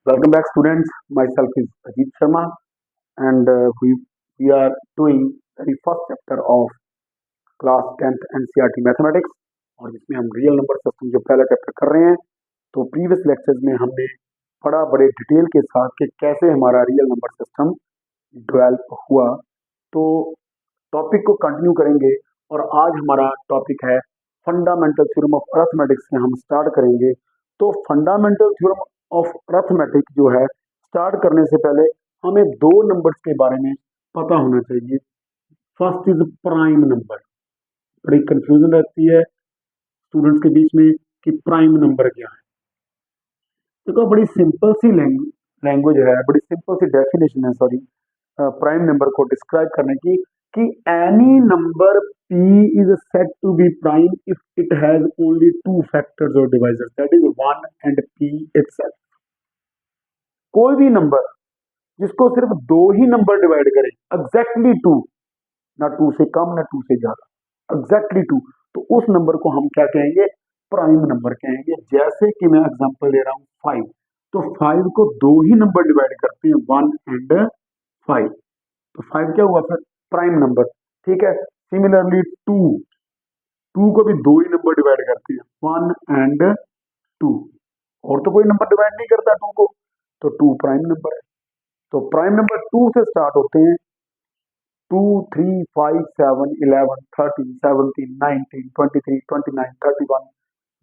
Welcome back, students. Myself is Ajit Sharma, and we are doing very first chapter of class 10th NCERT Mathematics, और जिसमें हम real number system जो पहला chapter कर रहे हैं। तो प्रीवियस लेक्चर्स में हमने पढ़ा बड़े डिटेल के साथ कि कैसे हमारा रियल नंबर सिस्टम डेवलप हुआ। तो टॉपिक को कंटिन्यू करेंगे और आज हमारा टॉपिक है फंडामेंटल थ्योरम ऑफ अरिथमेटिक्स से हम स्टार्ट करेंगे। तो फंडामेंटल थ्योरम ऑफ अरिथमेटिक जो है, स्टार्ट करने से पहले हमें दो नंबर्स के बारे में पता होना चाहिए। First is prime number. बड़ी कंफ्यूजन रहती है स्टूडेंट्स के बीच में कि प्राइम नंबर क्या है। देखो, बड़ी सिंपल सी लैंग्वेज है, बड़ी सिंपल सी डेफिनेशन है, सॉरी, प्राइम नंबर को डिस्क्राइब करने की कि any number p is said to be prime if it has only two factors और divisors, that is 1 and p itself. कोई भी नंबर जिसको सिर्फ दो ही नंबर डिवाइड करें, एग्जैक्टली टू, ना टू से कम ना टू से ज्यादा, एग्जैक्टली टू, तो उस नंबर को हम क्या कहेंगे? प्राइम नंबर कहेंगे। जैसे कि मैं एग्जांपल ले रहा हूं 5, तो 5 को दो ही नंबर डिवाइड करते हैं, 1 एंड 5, तो 5 क्या हुआ? फिर प्राइम नंबर। ठीक है। सिमिलरली 2 को भी दो ही नंबर डिवाइड करते हैं, 1 एंड 2, और तो कोई नंबर डिवाइड नहीं करता 2 को, तो 2 प्राइम नंबर है। तो प्राइम नंबर 2 से स्टार्ट होते हैं, 2, 3, 5, 7, 11, 13, 17, 19, 23, 29, 31,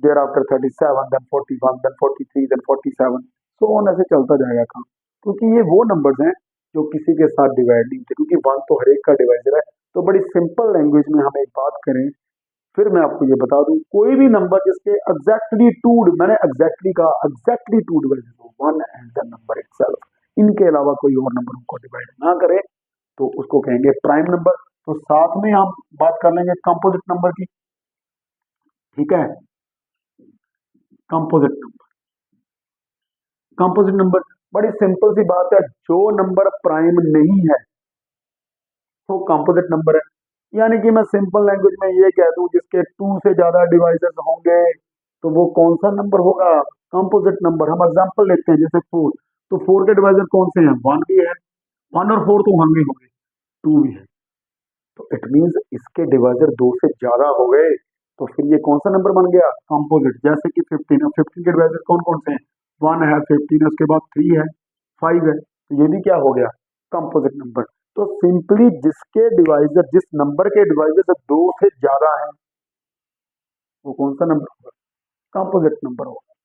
thereafter 37, then 41, then 43, then 47, so on, ऐसे चलता जाएगा काम। क्योंकि ये वो नंबर्स हैं जो किसी के साथ डिवाइड नहीं होते, क्योंकि 1 तो हर एक का डिवाइजर है। तो बड़ी सिंपल लैंग्वेज में हम एक बात करें, फिर मैं आपको ये बता दूं, कोई भी नंबर जिसके एग्जैक्टली टू, मैंने एग्जैक्टली का एग्जैक्टली टू डिवाइजर हो, 1 एंड द नंबर इटसेल्फ, इनके अलावा कोई और नंबर को डिवाइड ना करे, तो उसको कहेंगे प्राइम नंबर। तो साथ में हम बात कर लेंगे कंपोजिट नंबर की। ठीक है, कंपोजिट नंबर। कंपोजिट नंबर बड़ी सिंपल सी बात है, जो नंबर प्राइम नहीं है वो कंपोजिट नंबर है। यानी कि मैं सिंपल लैंग्वेज में ये कह दूं, जिसके 2 से ज्यादा डिवाइजर्स होंगे तो वो कौन सा नंबर होगा? Composite number. हम एग्जांपल लेते हैं, जैसे 4, तो 4 के डिवाइजर कौन से हैं? 1 भी है, 1 और 4 तो होंगे ही होंगे, 2 भी है, तो इट मींस इसके डिवाइजर 2 से ज्यादा हो गए, तो फिर ये कौन सा नंबर बन गया? कंपोजिट। जैसे कि 15 है, 15 के डिवाइजर कौन कौन से हैं? 1 है, 15 है, उसके बाद 3 है, 5 है, तो ये भी क्या हो गया? Composite number. तो सिंपली जिसके डिवाइजर, जिस नंबर के डिवाइजर 2 से ज्यादा है, वो कौन सा नंबर होगा? कंपोजिट नंबर होगा।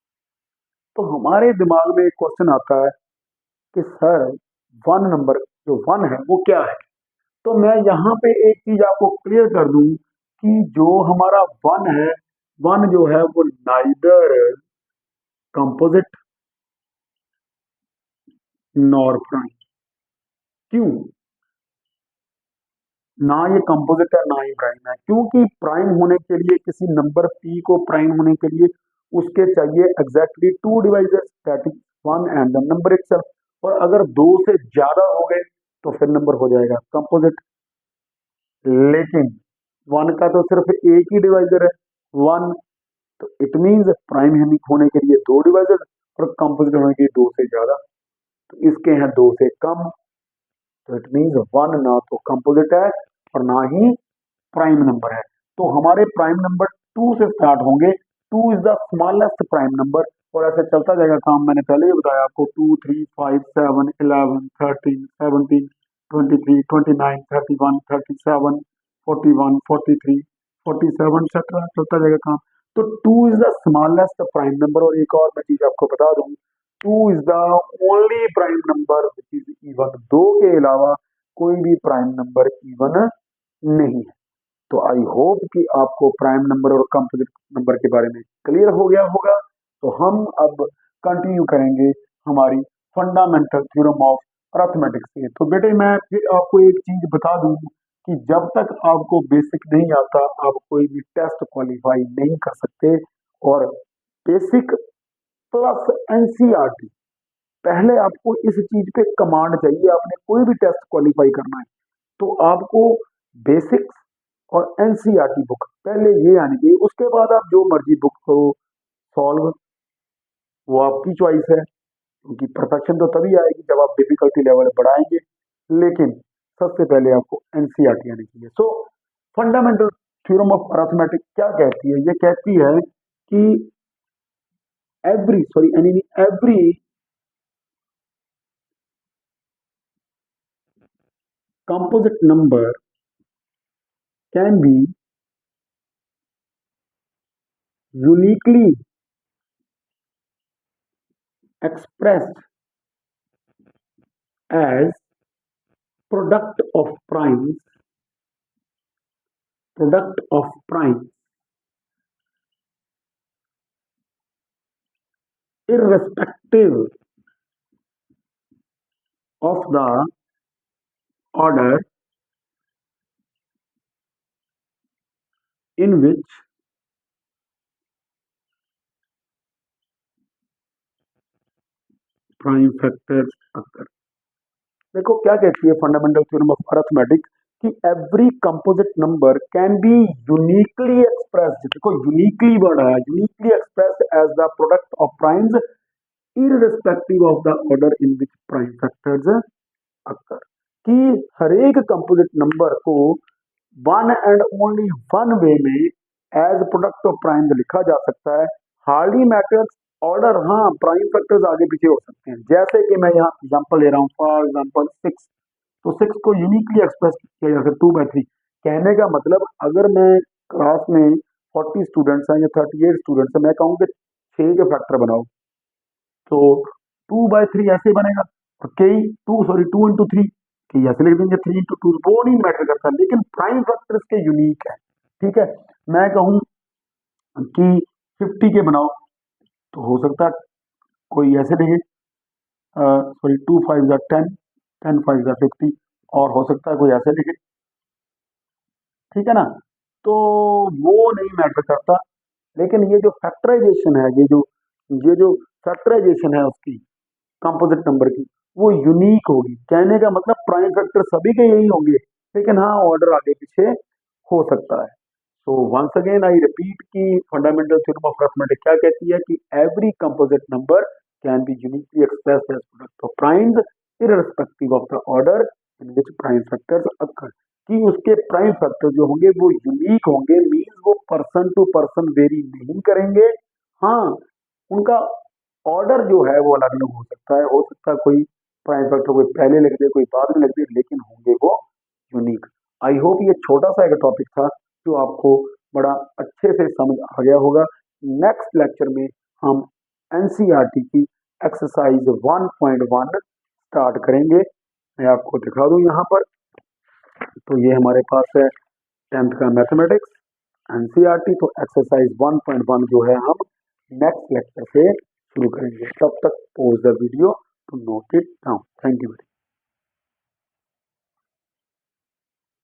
तो हमारे दिमाग में एक क्वेश्चन आता है कि सर, 1 नंबर, जो 1 है वो क्या है? तो मैं यहाँ पे एक चीज आपको क्लियर कर दूं कि जो हमारा 1 है, 1 जो है वो नाइदर कंपोजिट नॉर प्राइम। क्यों? ना ये कंपोजिट है ना ही प्राइम है, क्योंकि प्राइम होने के लिए, किसी नंबर p को प्राइम होने के लिए उसके चाहिए exactly 2 divisors, that is 1 and the number itself. और अगर 2 से ज्यादा हो गए तो फिर नंबर हो जाएगा कंपोजिट। लेकिन 1 का तो सिर्फ एक ही डिवाइजर है, 1, तो इट मींस प्राइम होने के लिए 2 डिवाइजर और कंपोजिट होने के लिए 2 से ज्यादा, तो इसके हैं 2 से कम, तो इट मींस 1 ना तो कंपोजिट है और ना ही प्राइम नंबर है। तो हमारे प्राइम नंबर 2 से स्टार्ट होंगे, 2 is the smallest prime number, और ऐसे चलता जाएगा काम। मैंने पहले ही बताया आपको, 2, 3, 5, 7, 11, 13, 17, 23, 29, 31, 37, 41, 43, 47, एक्सेट्रा, चलता जाएगा काम। तो 2 is the smallest prime number. और एक और मैं चीज आपको बता दूं, 2 is the only prime number which is even. 2 के अलावा कोई भी प्राइम नंबर इवन नहीं है। तो आई होप कि आपको प्राइम नंबर और कंपोजिट नंबर के बारे में क्लियर हो गया होगा। तो हम अब कंटिन्यू करेंगे हमारी फंडामेंटल थ्योरम ऑफ अरिथमेटिक्स से। तो बेटे, मैं फिर आपको एक चीज बता दूं कि जब तक आपको बेसिक नहीं आता, आप कोई भी टेस्ट क्वालिफाई नहीं कर सकते। और बेसिक प्लस एनसीईआरटी, पहले आपको इस चीज पे कमांड चाहिए। आपने कोई भी टेस्ट क्वालिफाई करना है तो आपको बेसिक्स और एनसीईआरटी बुक पहले ये आनी चाहिए। उसके बाद आप जो मर्जी बुक को सॉल्व, वो आपकी चॉइस है। क्योंकि परफेक्शन तो तभी आएगी जब आप डिफिकल्टी लेवल बढ़ाएंगे, लेकिन सबसे पहले आपको एनसीईआरटी आनी चाहिए। सो फंडामेंटल थ्योरम ऑफ अरिथमेटिक क्या कहती है? ये कहती है कि every composite number can be uniquely expressed as product of primes irrespective of the order in which prime factors occur। देखो क्या कहती है फंडामेंटल थ्योरम ऑफ अरिथमेटिक कि every composite number can be uniquely expressed. देखो uniquely word है, uniquely expressed as the product of primes irrespective of the order in which prime factors occur। कि हर एक composite number को one and only one way में as product of primes लिखा जा सकता है। हार्डली मैटर्स ऑर्डर, हाँ प्राइम फैक्टर्स आगे पीछे हो सकते हैं। जैसे कि मैं यहाँ एग्जांपल ले रहा हूँ, फॉर एग्जांपल 6, तो 6 को यूनिकली एक्सप्रेस किया जा सकता 2/3। कहने का मतलब अगर मैं क्लास में 40 स्टूडेंट्स हैं या 38 स्टूडेंट्स हैं, मैं कहूँ कि 6 के फैक्टर बनाओ, तो 2/3 ऐसे बनेगा। और कई 2 कि ऐसे लिख देंगे 3 into 2, वो नहीं मैटर करता, लेकिन प्राइम फैक्टर इसके यूनिक है। ठीक है, मैं कहूँ कि 50 के बनाओ, तो हो सकता है कोई ऐसे लिखे 2 5 10, 10 5 50, और हो सकता है कोई ऐसे लिखे। ठीक है ना, तो वो नहीं मैटर करता। लेकिन ये जो फैक्टराइजेशन है, ये जो फैक्टराइजेशन है उसकी कंपोजिट नंबर की, वो यूनिक होगी। कहने का मतलब प्राइम फैक्टर सभी के यही होंगे, लेकिन हाँ ऑर्डर आगे पीछे हो सकता है। So once again I repeat कि फंडामेंटल थ्योरम ऑफ अरिथमेटिक क्या कहती है कि every composite number can be uniquely expressed as product of primes irrespective of the order in which prime factors occur. कि उसके प्राइम फैक्टर जो होंगे वो यूनिक होंगे, मीन्स वो पर्सन टू पर्सन वेरी नहीं करेंगे। हाँ, उनका ऑर्डर जो है वो अलग अलग हो सकता है कोई प्राइम फैक्टर कोई पहले लिख दे कोई बाद में लिख दे, लेकिन होंगे वो यूनिक। आई होप ये छोटा सा एक टॉपिक था जो आपको बड़ा अच्छे से समझ आ गया होगा। नेक्स्ट लेक्चर में हम एनसीईआरटी की एक्सरसाइज 1.1 स्टार्ट करेंगे। मैं आपको दिखा दूं यहाँ पर, तो ये हमारे पास है 10th का मैथमेटिक्स एनसीईआरटी। तो एक्सरसाइज 1.1 जो है हम नेक्स्ट लेक्चर से शुरू करेंगे। तब तक pause the video to note it down. Thank you.